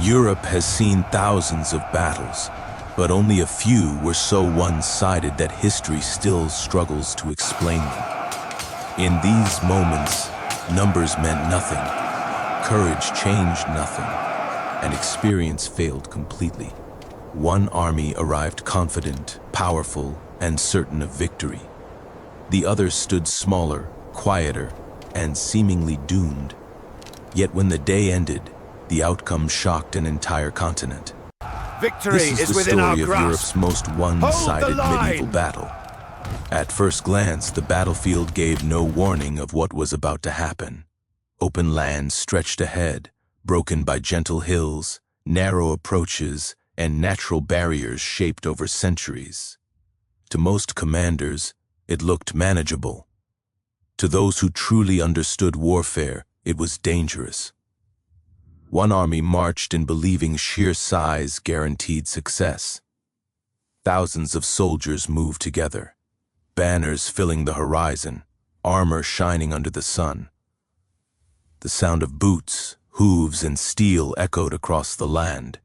Europe has seen thousands of battles, but only a few were so one-sided that history still struggles to explain them. In these moments, numbers meant nothing, courage changed nothing, and experience failed completely. One army arrived confident, powerful, and certain of victory. The other stood smaller, quieter, and seemingly doomed. Yet when the day ended, the outcome shocked an entire continent. Victory This is the within our story of grasp. Europe's most one-sided medieval battle. At first glance, the battlefield gave no warning of what was about to happen. Open lands stretched ahead, broken by gentle hills, narrow approaches, and natural barriers shaped over centuries. To most commanders, it looked manageable. To those who truly understood warfare, it was dangerous. One army marched in believing sheer size guaranteed success. Thousands of soldiers moved together, banners filling the horizon, armor shining under the sun. The sound of boots, hooves, and steel echoed across the land.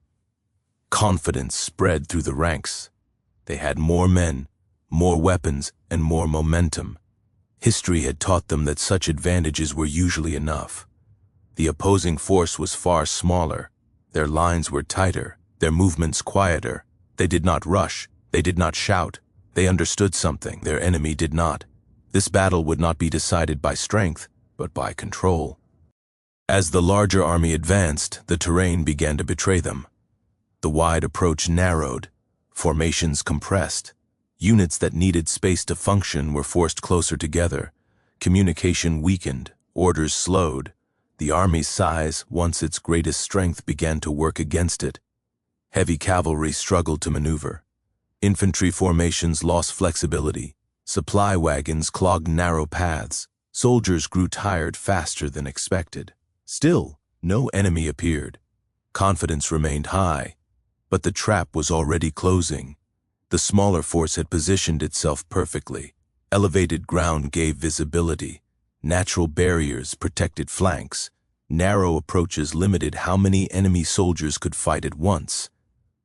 Confidence spread through the ranks. They had more men, more weapons, and more momentum. History had taught them that such advantages were usually enough. The opposing force was far smaller. Their lines were tighter, their movements quieter. They did not rush, they did not shout. They understood something their enemy did not. This battle would not be decided by strength, but by control. As the larger army advanced, the terrain began to betray them. The wide approach narrowed, formations compressed. Units that needed space to function were forced closer together. Communication weakened, orders slowed. The army's size, once its greatest strength, began to work against it. Heavy cavalry struggled to maneuver. Infantry formations lost flexibility. Supply wagons clogged narrow paths. Soldiers grew tired faster than expected. Still, no enemy appeared. Confidence remained high, but the trap was already closing. The smaller force had positioned itself perfectly. Elevated ground gave visibility. Natural barriers protected flanks. Narrow approaches limited how many enemy soldiers could fight at once.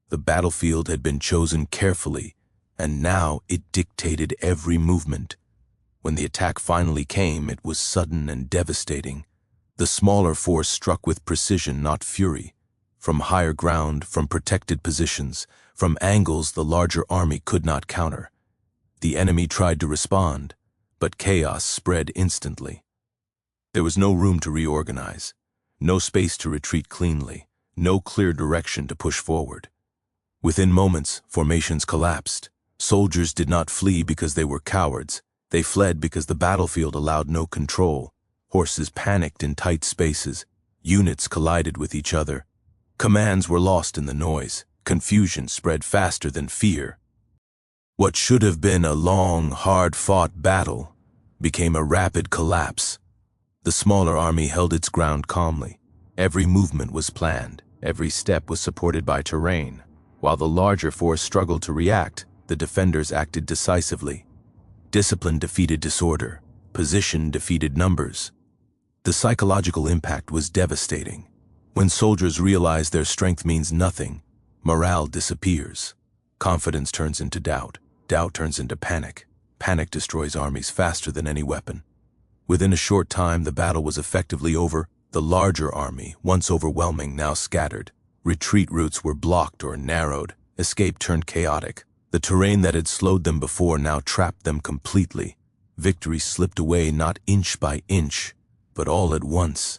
The battlefield had been chosen carefully, and now it dictated every movement. When the attack finally came, it was sudden and devastating. The smaller force struck with precision, not fury. From higher ground, from protected positions, from angles the larger army could not counter. The enemy tried to respond, but chaos spread instantly. There was no room to reorganize, no space to retreat cleanly, no clear direction to push forward. Within moments, formations collapsed. Soldiers did not flee because they were cowards. They fled because the battlefield allowed no control. Horses panicked in tight spaces. Units collided with each other. Commands were lost in the noise. Confusion spread faster than fear. What should have been a long, hard-fought battle became a rapid collapse. The smaller army held its ground calmly. Every movement was planned. Every step was supported by terrain. While the larger force struggled to react, the defenders acted decisively. Discipline defeated disorder. Position defeated numbers. The psychological impact was devastating. When soldiers realize their strength means nothing, morale disappears. Confidence turns into doubt. Doubt turns into panic. Panic destroys armies faster than any weapon. Within a short time, the battle was effectively over. The larger army, once overwhelming, now scattered. Retreat routes were blocked or narrowed. Escape turned chaotic. The terrain that had slowed them before now trapped them completely. Victory slipped away not inch by inch, but all at once.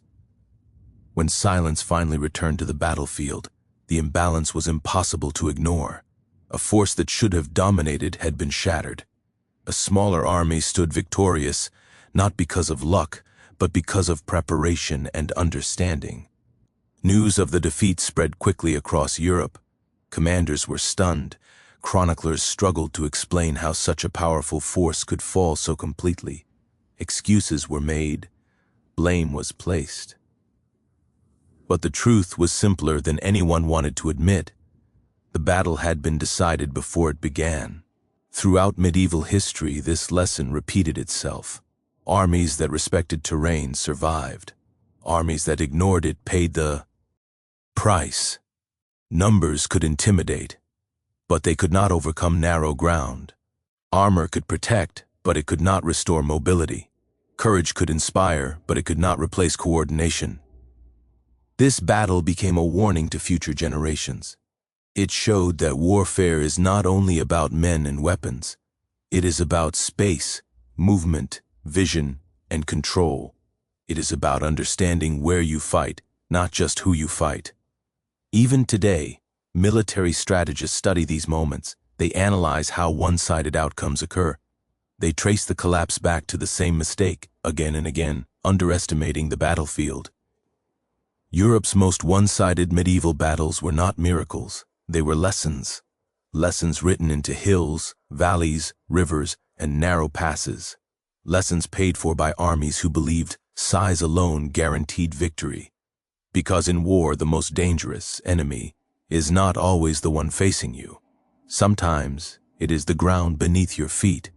When silence finally returned to the battlefield, the imbalance was impossible to ignore. A force that should have dominated had been shattered. A smaller army stood victorious, not because of luck, but because of preparation and understanding. News of the defeat spread quickly across Europe. Commanders were stunned. Chroniclers struggled to explain how such a powerful force could fall so completely. Excuses were made. Blame was placed. But the truth was simpler than anyone wanted to admit. The battle had been decided before it began. Throughout medieval history, this lesson repeated itself. Armies that respected terrain survived. Armies that ignored it paid the price. Numbers could intimidate, but they could not overcome narrow ground. Armor could protect, but it could not restore mobility. Courage could inspire, but it could not replace coordination. This battle became a warning to future generations. It showed that warfare is not only about men and weapons. It is about space, movement, vision, and control. It is about understanding where you fight, not just who you fight. Even today, military strategists study these moments. They analyze how one-sided outcomes occur. They trace the collapse back to the same mistake, again and again, underestimating the battlefield. Europe's most one-sided medieval battles were not miracles. They were lessons. Lessons written into hills, valleys, rivers, and narrow passes. Lessons paid for by armies who believed size alone guaranteed victory. Because in war, the most dangerous enemy is not always the one facing you. Sometimes it is the ground beneath your feet.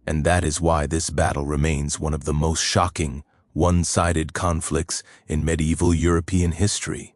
And that is why this battle remains one of the most shocking, one-sided conflicts in medieval European history.